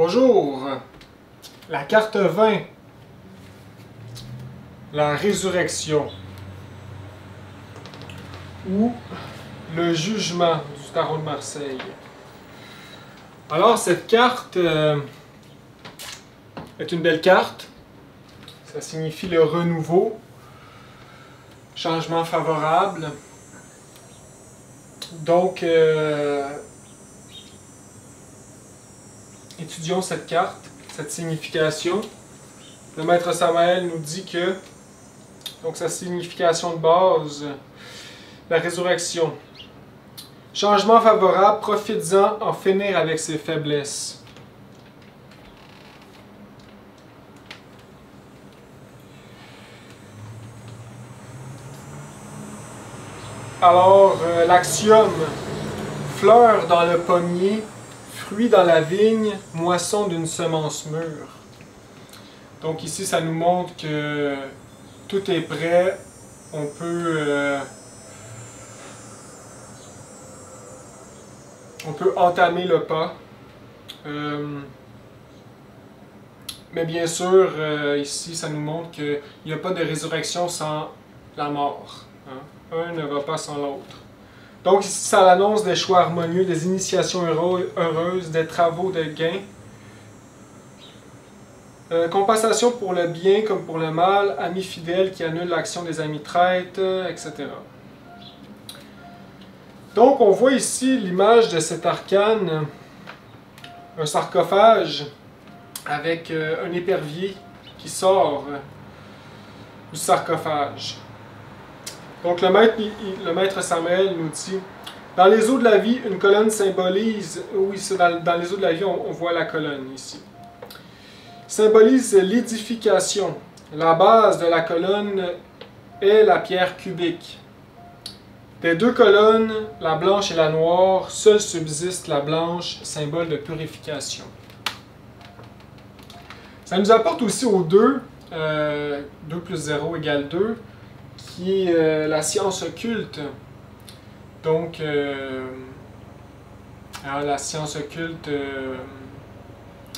Bonjour, la carte 20, la résurrection, ou le jugement du tarot de Marseille. Alors cette carte est une belle carte, ça signifie le renouveau, changement favorable. Donc, étudions cette carte, cette signification. Le maître Samael nous dit que, donc sa signification de base, la résurrection. Changement favorable, profites-en en finir avec ses faiblesses. Alors, l'axiome, fleur dans le pommier, fruit dans la vigne, moisson d'une semence mûre. Donc ici, ça nous montre que tout est prêt, on peut entamer le pas. Mais bien sûr, ici, ça nous montre qu'il n'y a pas de résurrection sans la mort. Hein? Un ne va pas sans l'autre. Donc ici, ça annonce des choix harmonieux, des initiations heureuses, des travaux de gain. Compensation pour le bien comme pour le mal, amis fidèles qui annulent l'action des amis traîtres, etc. Donc on voit ici l'image de cet arcane, un sarcophage avec un épervier qui sort du sarcophage. Donc le maître Samael nous dit, dans les eaux de la vie, une colonne symbolise, oui, dans les eaux de la vie, on voit la colonne ici, symbolise l'édification. La base de la colonne est la pierre cubique. Des deux colonnes, la blanche et la noire, seule subsiste la blanche, symbole de purification. Ça nous apporte aussi au 2, 2 plus 0 égale 2, qui est la science occulte. Donc, la science occulte,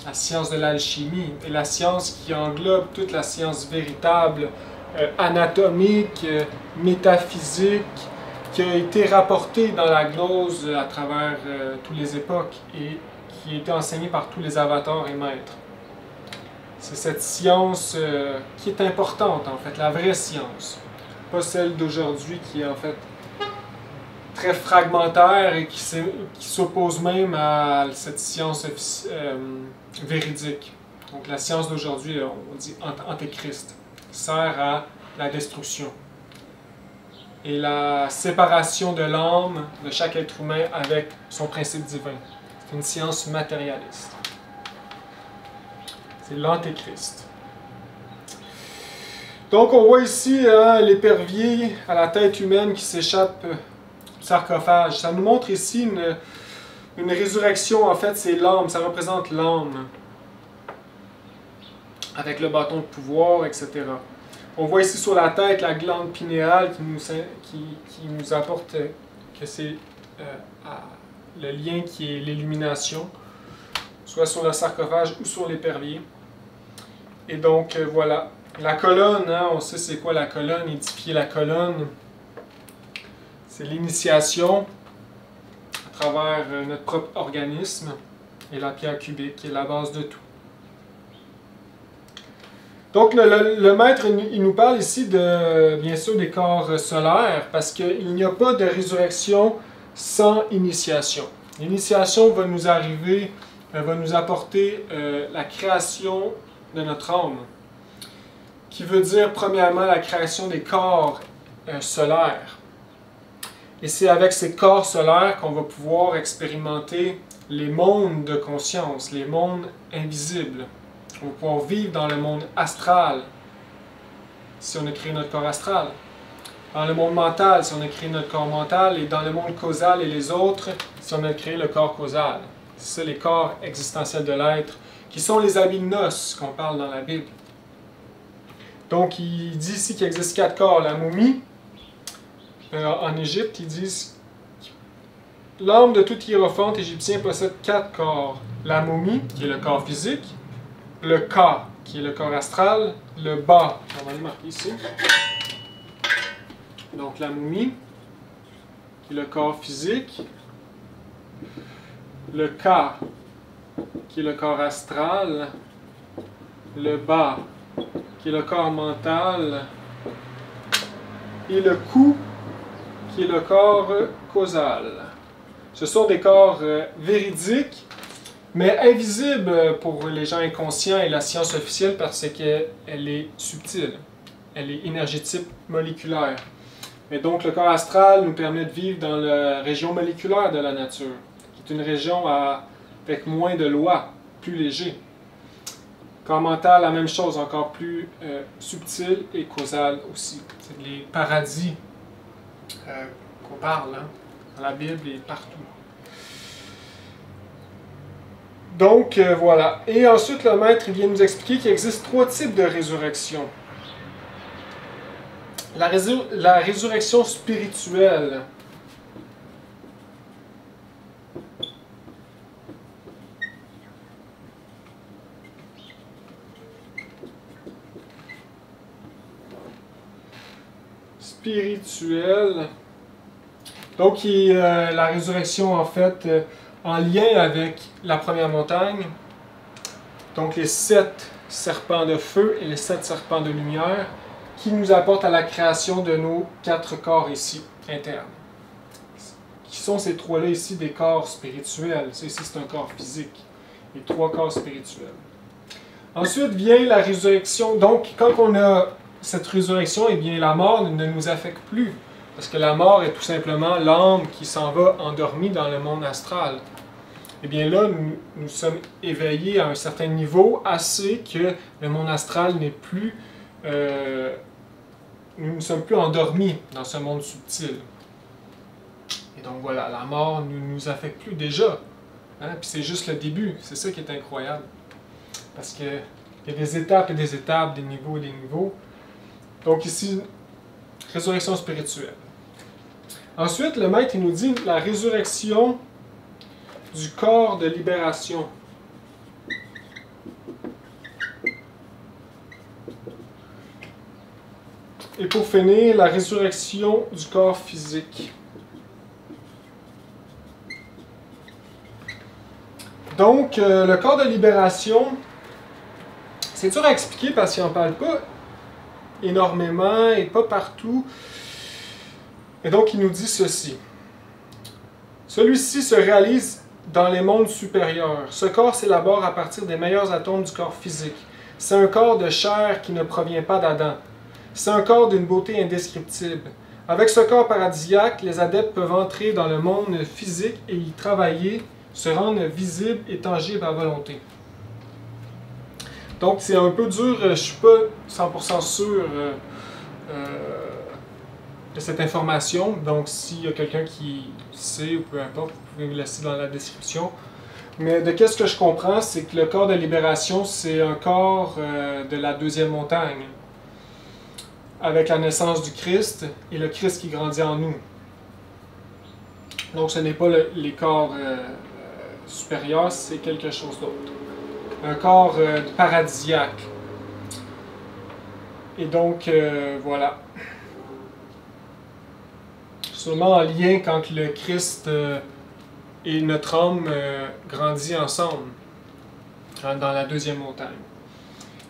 la science de l'alchimie, et la science qui englobe toute la science véritable, anatomique, métaphysique, qui a été rapportée dans la glose à travers toutes les époques et qui a été enseignée par tous les avatars et maîtres. C'est cette science qui est importante, en fait, la vraie science. Pas celle d'aujourd'hui qui est en fait très fragmentaire et qui s'oppose même à cette science véridique. Donc la science d'aujourd'hui, on dit antéchrist, sert à la destruction et la séparation de l'âme de chaque être humain avec son principe divin. C'est une science matérialiste. C'est l'antéchrist. Donc on voit ici l'épervier à la tête humaine qui s'échappe du sarcophage. Ça nous montre ici une résurrection, en fait c'est l'âme, ça représente l'âme. Avec le bâton de pouvoir, etc. On voit ici sur la tête la glande pinéale qui nous apporte que c'est le lien qui est l'illumination, soit sur le sarcophage ou sur l'épervier. Et donc voilà. La colonne, on sait c'est quoi la colonne, édifier la colonne. C'est l'initiation à travers notre propre organisme et la pierre cubique qui est la base de tout. Donc le maître, il nous parle ici de, bien sûr, des corps solaires parce qu'il n'y a pas de résurrection sans initiation. L'initiation va nous arriver, va nous apporter la création de notre âme, qui veut dire premièrement la création des corps solaires. Et c'est avec ces corps solaires qu'on va pouvoir expérimenter les mondes de conscience, les mondes invisibles. On va pouvoir vivre dans le monde astral, si on a créé notre corps astral. Dans le monde mental, si on a créé notre corps mental. Et dans le monde causal et les autres, si on a créé le corps causal. C'est ça les corps existentiels de l'être, qui sont les habits de noces qu'on parle dans la Bible. Donc, il dit ici qu'il existe 4 corps. La momie, en Égypte, ils disent l'âme de tout hiérophante égyptien possède 4 corps. La momie, qui est le corps physique, le Ka, qui est le corps astral, le Ba, on va le marquer ici. Donc la momie, qui est le corps physique, le Ka, qui est le corps astral, le Ba, qui est le corps mental, et le Ku, qui est le corps causal. Ce sont des corps véridiques, mais invisibles pour les gens inconscients et la science officielle parce qu'elle est subtile. Elle est énergétique moléculaire. Et donc le corps astral nous permet de vivre dans la région moléculaire de la nature, qui est une région avec moins de lois, plus léger. Corps mental, la même chose, encore plus subtil et causal aussi. C'est les paradis qu'on parle dans la Bible et partout. Donc voilà. Et ensuite, le maître vient nous expliquer qu'il existe 3 types de résurrection. La résurrection spirituelle. Spirituelle. Donc, la résurrection, en fait, en lien avec la première montagne. Donc, les 7 serpents de feu et les 7 serpents de lumière qui nous apportent à la création de nos 4 corps ici, internes. Qui sont ces 3-là ici des corps spirituels. Ça ici, c'est un corps physique. Les 3 corps spirituels. Ensuite vient la résurrection. Donc, quand on a cette résurrection, eh bien, la mort ne nous affecte plus. Parce que la mort est tout simplement l'âme qui s'en va endormie dans le monde astral. Eh bien là, nous sommes éveillés à un certain niveau, assez que le monde astral n'est plus... nous ne sommes plus endormis dans ce monde subtil. Et donc voilà, la mort ne nous affecte plus déjà. Hein? Puis c'est juste le début, c'est ça qui est incroyable. Parce qu'il y a des étapes et des étapes, des niveaux et des niveaux. Donc ici, résurrection spirituelle. Ensuite, le maître il nous dit la résurrection du corps de libération. Et pour finir, la résurrection du corps physique. Donc, le corps de libération, c'est dur à expliquer parce qu'il n'en parle pas énormément et pas partout. Et donc, il nous dit ceci. Celui-ci se réalise dans les mondes supérieurs. Ce corps s'élabore à partir des meilleurs atomes du corps physique. C'est un corps de chair qui ne provient pas d'Adam. C'est un corps d'une beauté indescriptible. Avec ce corps paradisiaque, les adeptes peuvent entrer dans le monde physique et y travailler, se rendre visible et tangible à volonté. Donc c'est un peu dur, je ne suis pas 100% sûr de cette information. Donc s'il y a quelqu'un qui sait ou peu importe, vous pouvez me laisser dans la description. Mais de qu'est-ce que je comprends, c'est que le corps de libération, c'est un corps de la deuxième montagne, avec la naissance du Christ et le Christ qui grandit en nous. Donc ce n'est pas les corps supérieurs, c'est quelque chose d'autre. Un corps paradisiaque. Et donc, voilà. Seulement en lien quand le Christ et notre âme grandit ensemble, dans la deuxième montagne.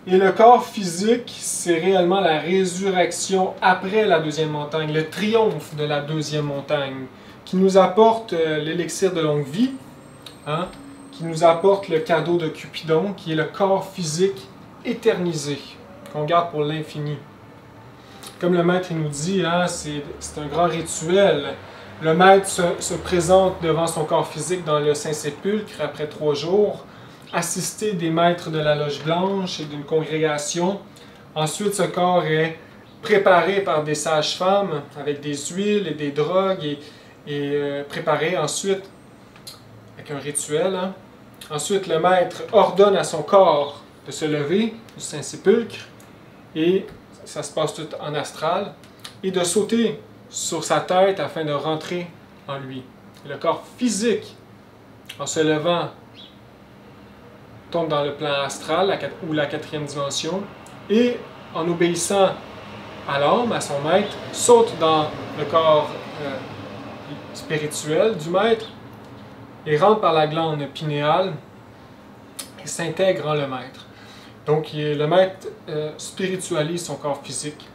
Et le corps physique, c'est réellement la résurrection après la deuxième montagne, le triomphe de la deuxième montagne, qui nous apporte l'élixir de longue vie, hein, qui nous apporte le cadeau de Cupidon, qui est le corps physique éternisé, qu'on garde pour l'infini. Comme le maître il nous dit, hein, c'est un grand rituel. Le maître se présente devant son corps physique dans le Saint-Sépulcre après 3 jours, assisté des maîtres de la loge blanche et d'une congrégation. Ensuite, ce corps est préparé par des sages-femmes avec des huiles et des drogues et préparé ensuite avec un rituel. Hein. Ensuite, le maître ordonne à son corps de se lever du Saint-Sépulcre et ça se passe tout en astral et de sauter sur sa tête afin de rentrer en lui. Le corps physique, en se levant, tombe dans le plan astral ou la quatrième dimension, et en obéissant à l'âme, à son maître, saute dans le corps spirituel du maître et rentre par la glande pinéale et s'intègre en le maître. Donc le maître spiritualise son corps physique.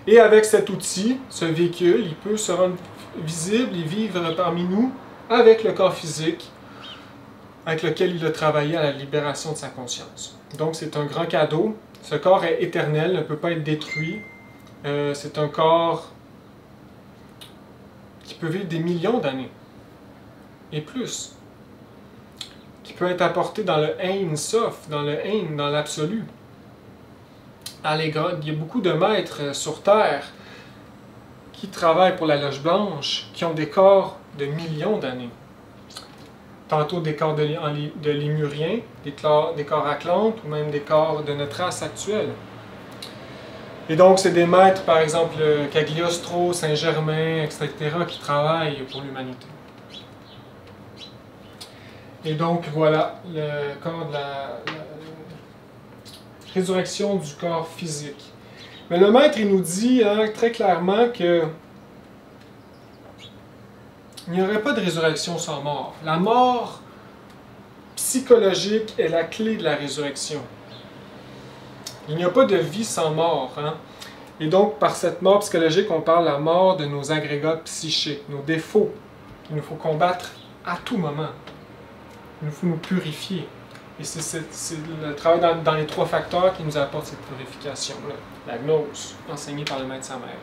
Et avec cet outil, ce véhicule, il peut se rendre visible et vivre parmi nous avec le corps physique avec lequel il a travaillé à la libération de sa conscience. Donc c'est un grand cadeau. Ce corps est éternel, ne peut pas être détruit. C'est un corps qui peut vivre des millions d'années et plus, qui peut être apporté dans le Ein Sof, dans le Ein, dans l'absolu. Il y a beaucoup de maîtres sur Terre qui travaillent pour la Loge Blanche, qui ont des corps de millions d'années. Tantôt des corps de Lémuriens, des corps Atlantes, ou même des corps de notre race actuelle. Et donc, c'est des maîtres, par exemple, Cagliostro, Saint-Germain, etc., qui travaillent pour l'humanité. Et donc, voilà, le corps de la résurrection du corps physique. Mais le maître, il nous dit très clairement que il n'y aurait pas de résurrection sans mort. La mort psychologique est la clé de la résurrection. Il n'y a pas de vie sans mort. Et donc, par cette mort psychologique, on parle de la mort de nos agrégats psychiques, nos défauts, qu'il nous faut combattre à tout moment. Il nous faut nous purifier. Et c'est le travail dans les trois facteurs qui nous apporte cette purification-là. La gnose, enseignée par le maître Samael.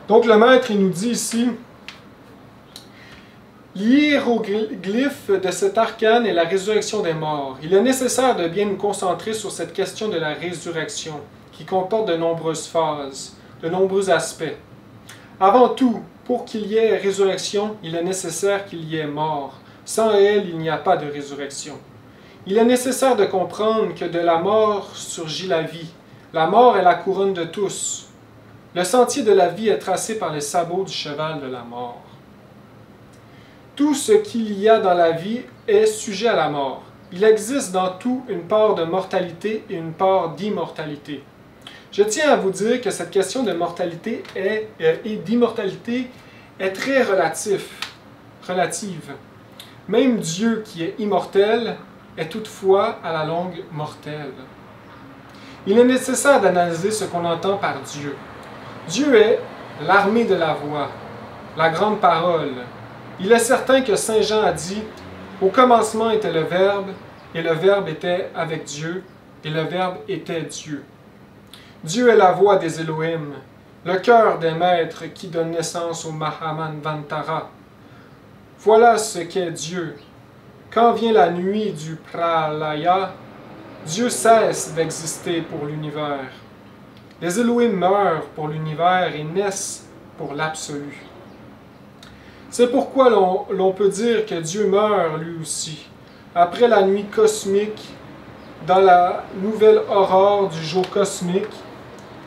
Donc, le maître, il nous dit ici, l'hiéroglyphe de cet arcane est la résurrection des morts. Il est nécessaire de bien nous concentrer sur cette question de la résurrection, qui comporte de nombreuses phases, de nombreux aspects. Avant tout, pour qu'il y ait résurrection, il est nécessaire qu'il y ait mort. Sans elle, il n'y a pas de résurrection. Il est nécessaire de comprendre que de la mort surgit la vie. La mort est la couronne de tous. Le sentier de la vie est tracé par les sabots du cheval de la mort. Tout ce qu'il y a dans la vie est sujet à la mort. Il existe dans tout une part de mortalité et une part d'immortalité. Je tiens à vous dire que cette question de mortalité et d'immortalité est très relative. Même Dieu qui est immortel est toutefois à la longue mortel. Il est nécessaire d'analyser ce qu'on entend par Dieu. Dieu est l'armée de la voix, la grande parole. Il est certain que Saint Jean a dit « Au commencement était le Verbe, et le Verbe était avec Dieu, et le Verbe était Dieu. » Dieu est la voix des Elohim, le cœur des maîtres qui donne naissance au Mahamanvantara. Voilà ce qu'est Dieu. Quand vient la nuit du Pralaya, Dieu cesse d'exister pour l'univers. Les Elohim meurent pour l'univers et naissent pour l'absolu. C'est pourquoi l'on peut dire que Dieu meurt lui aussi, après la nuit cosmique, dans la nouvelle aurore du jour cosmique.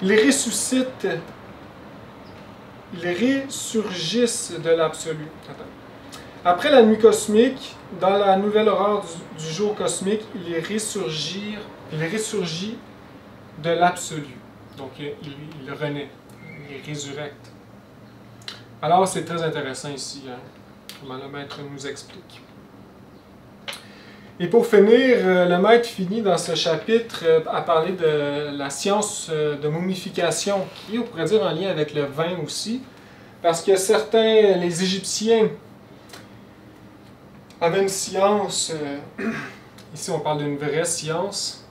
Ils ressuscitent, ils ressurgissent de l'absolu. Après la nuit cosmique, dans la nouvelle aurore du jour cosmique, il ressurgit de l'absolu. Donc il renaît, il résurrecte. Alors c'est très intéressant ici, comment le maître nous explique. Et pour finir, le maître finit dans ce chapitre à parler de la science de momification, qui on pourrait dire en lien avec le vin aussi, parce que certains, les Égyptiens, avaient une science, ici on parle d'une vraie science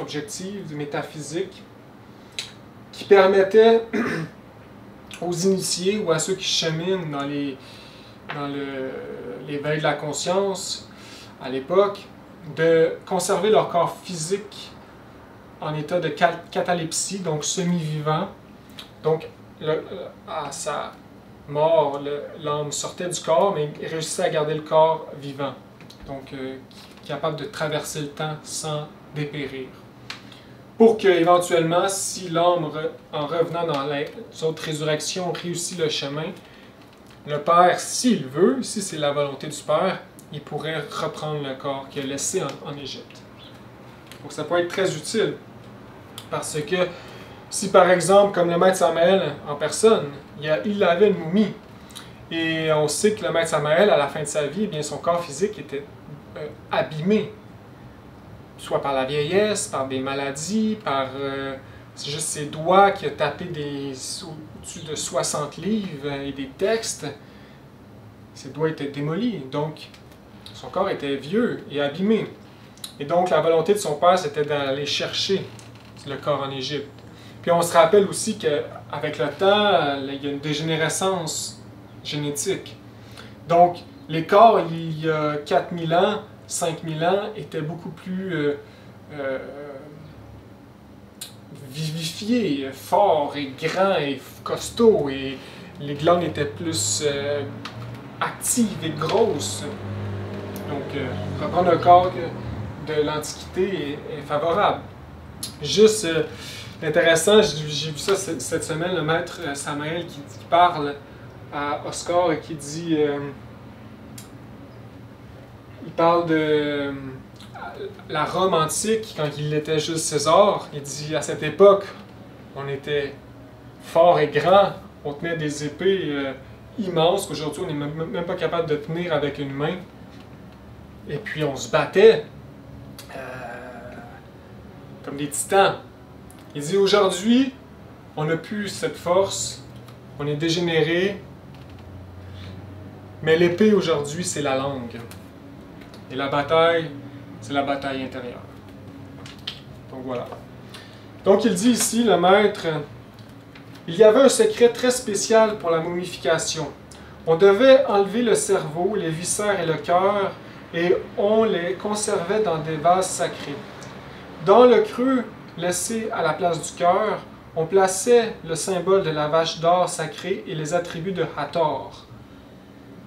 objective, métaphysique, qui permettait aux initiés ou à ceux qui cheminent dans l'éveil de la conscience, à l'époque, de conserver leur corps physique en état de catalepsie, donc semi-vivant. Donc, à sa mort, l'âme sortait du corps, mais réussissait à garder le corps vivant. Donc, capable de traverser le temps sans dépérir. Pour que, éventuellement, si l'âme, en revenant dans les autres résurrections, réussit le chemin, le Père, s'il veut, si c'est la volonté du Père, il pourrait reprendre le corps qu'il a laissé en Égypte. Donc ça peut être très utile, parce que si par exemple, comme le maître Samaël en personne, il avait une momie, et on sait que le maître Samaël, à la fin de sa vie, eh bien, son corps physique était abîmé, soit par la vieillesse, par des maladies, par c'est juste ses doigts qui a tapé au-dessus de 60 livres et des textes. Ses doigts étaient démolis, donc son corps était vieux et abîmé. Et donc la volonté de son père, c'était d'aller chercher le corps en Égypte. Puis on se rappelle aussi qu'avec le temps, il y a une dégénérescence génétique. Donc les corps, il y a 4000 ans, 5000 ans, étaient beaucoup plus vivifiés, forts et grands et costauds, et les glandes étaient plus actives et grosses. Donc reprendre un corps de l'Antiquité est favorable. Juste intéressant, j'ai vu ça cette semaine, le maître Samaël qui parle à Oscar et qui dit, il parle de la Rome antique, quand il était juste César, il dit à cette époque, on était fort et grand, on tenait des épées immenses qu'aujourd'hui on n'est même pas capable de tenir avec une main, et puis on se battait comme des titans. Il dit aujourd'hui, on n'a plus cette force, on est dégénéré, mais l'épée aujourd'hui, c'est la langue. Et la bataille, c'est la bataille intérieure. Donc voilà. Donc il dit ici, le maître, il y avait un secret très spécial pour la momification. On devait enlever le cerveau, les viscères et le cœur, et on les conservait dans des vases sacrés. Dans le creux laissé à la place du cœur, on plaçait le symbole de la vache d'or sacrée et les attributs de Hathor.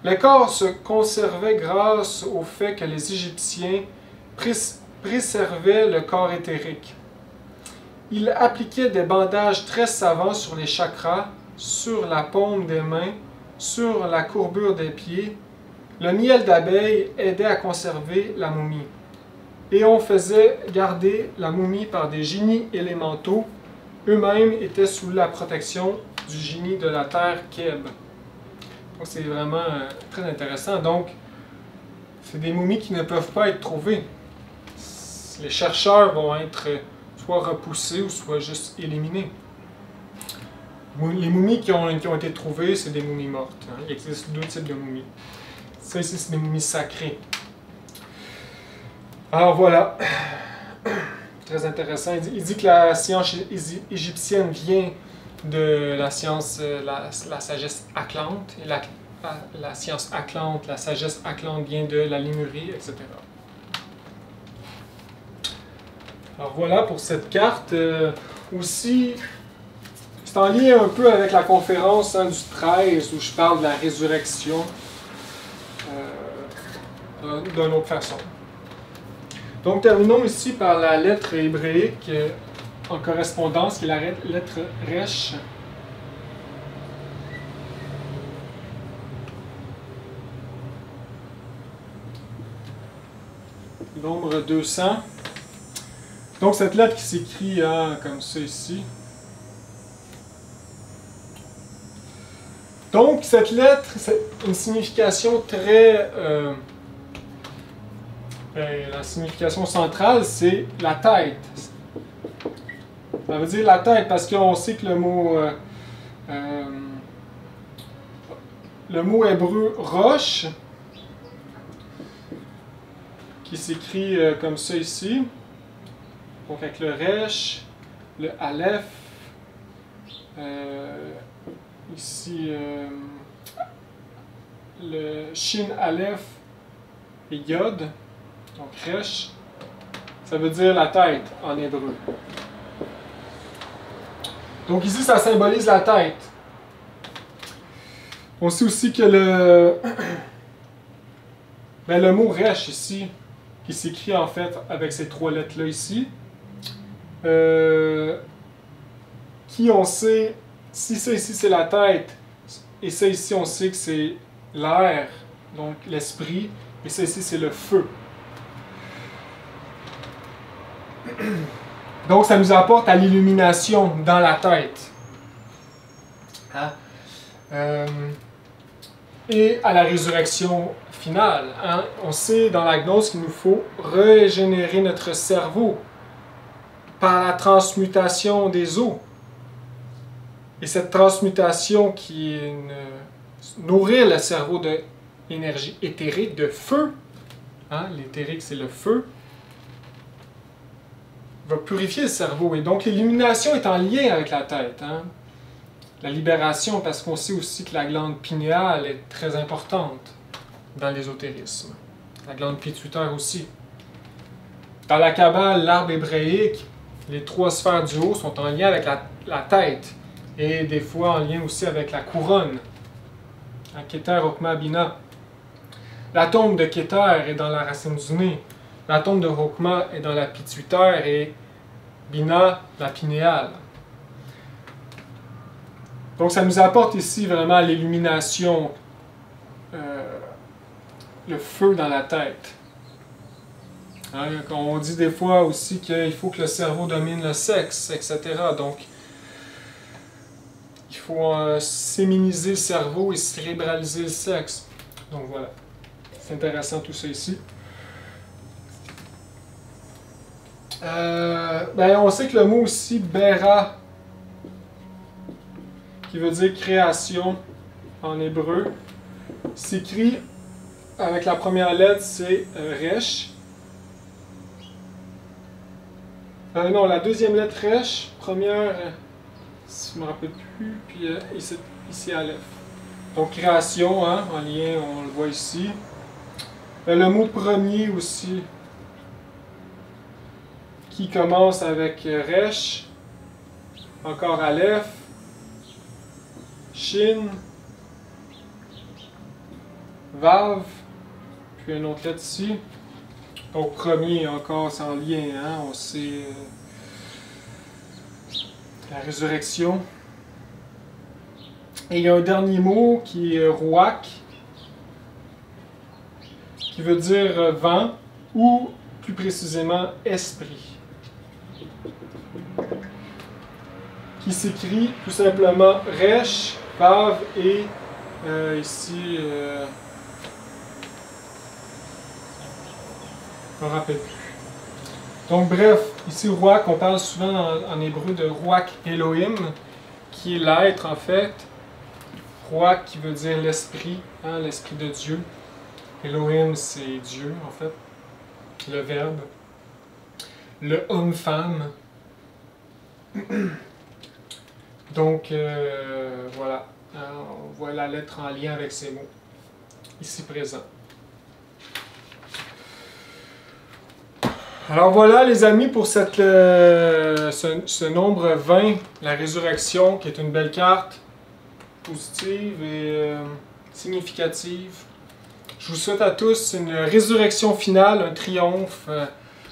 Le corps se conservait grâce au fait que les Égyptiens préservaient le corps éthérique. Ils appliquaient des bandages très savants sur les chakras, sur la paume des mains, sur la courbure des pieds. Le miel d'abeille aidait à conserver la momie. Et on faisait garder la momie par des génies élémentaux. Eux-mêmes étaient sous la protection du génie de la terre Keb. Donc c'est vraiment très intéressant. Donc, c'est des momies qui ne peuvent pas être trouvées. Les chercheurs vont être soit repoussés ou soit juste éliminés. Les momies qui ont été trouvées, c'est des momies mortes. Hein. Il existe deux types de momies. Ça ici, c'est des momies sacrées. Alors voilà. Très intéressant. Il dit que la science égyptienne vient de la science, la sagesse Atlante, et la science Atlante, la sagesse Atlante vient de la Lémurie, etc. Alors voilà pour cette carte. Aussi, c'est en lien un peu avec la conférence du 13 où je parle de la résurrection d'une autre façon. Donc terminons ici par la lettre hébraïque en correspondance, qui est la lettre Resh. Nombre 200. Donc cette lettre qui s'écrit comme ça ici. Donc cette lettre, c'est une signification très... la signification centrale, c'est la tête. Ça veut dire la tête parce qu'on sait que le mot hébreu roche, qui s'écrit comme ça ici, donc avec le resh, le aleph, ici le shin aleph et yod, donc resh, ça veut dire la tête en hébreu. Donc ici, ça symbolise la tête. On sait aussi que le mot resh ici, qui s'écrit en fait avec ces trois lettres-là ici, qui on sait, si ça ici c'est la tête, Et ça ici, on sait que c'est l'air, donc l'esprit. Et ça ici, c'est le feu. Donc ça nous apporte à l'illumination dans la tête. Hein? Et à la résurrection finale. Hein? On sait dans la gnose qu'il nous faut régénérer notre cerveau par la transmutation des eaux. Et cette transmutation qui est nourrir le cerveau d'énergie éthérique, de feu, hein? L'éthérique c'est le feu, va purifier le cerveau. Et donc l'illumination est en lien avec la tête. Hein? La libération, parce qu'on sait aussi que la glande pinéale est très importante dans l'ésotérisme. La glande pituitaire aussi. Dans la Kabbale, l'arbre hébraïque, les 3 sphères du haut sont en lien avec la tête. Et des fois en lien aussi avec la couronne. Keter, Hokmah, Bina. L'atome de Keter est dans la racine du nez. L'atome de Hokmah est dans la pituitaire et Bina, la pinéale. Donc ça nous apporte ici vraiment l'illumination, le feu dans la tête. Hein, on dit des fois aussi qu'il faut que le cerveau domine le sexe, etc. Donc il faut séminiser le cerveau et cérébraliser le sexe. Donc voilà, c'est intéressant tout ça ici. On sait que le mot aussi, Bera, qui veut dire création en hébreu, s'écrit avec la première lettre, c'est Resh. Non, la deuxième lettre Resh, première, si je ne me rappelle plus, puis ici Aleph. Donc création, hein, en lien, on le voit ici. Le mot premier aussi, qui commence avec Resh, encore Aleph, Shin, Vav, puis une autre lettre ici. Donc premier encore, c'est en lien, hein? On sait la résurrection. Et il y a un dernier mot qui est Ruach, qui veut dire vent, ou plus précisément esprit. Qui s'écrit tout simplement Resh, Vav et ici, je ne me rappelle plus. Donc bref, ici Ruach, on parle souvent en hébreu de Ruach Elohim, qui est l'être en fait. Ruach qui veut dire l'esprit, hein, l'esprit de Dieu. Elohim c'est Dieu en fait, le verbe. Le homme-femme. Donc voilà, on voit la lettre en lien avec ces mots, ici présents. Alors voilà les amis pour ce nombre 20, la résurrection, qui est une belle carte, positive et significative. Je vous souhaite à tous une résurrection finale, un triomphe,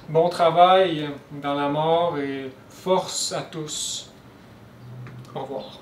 bon travail dans la mort et force à tous. Au revoir.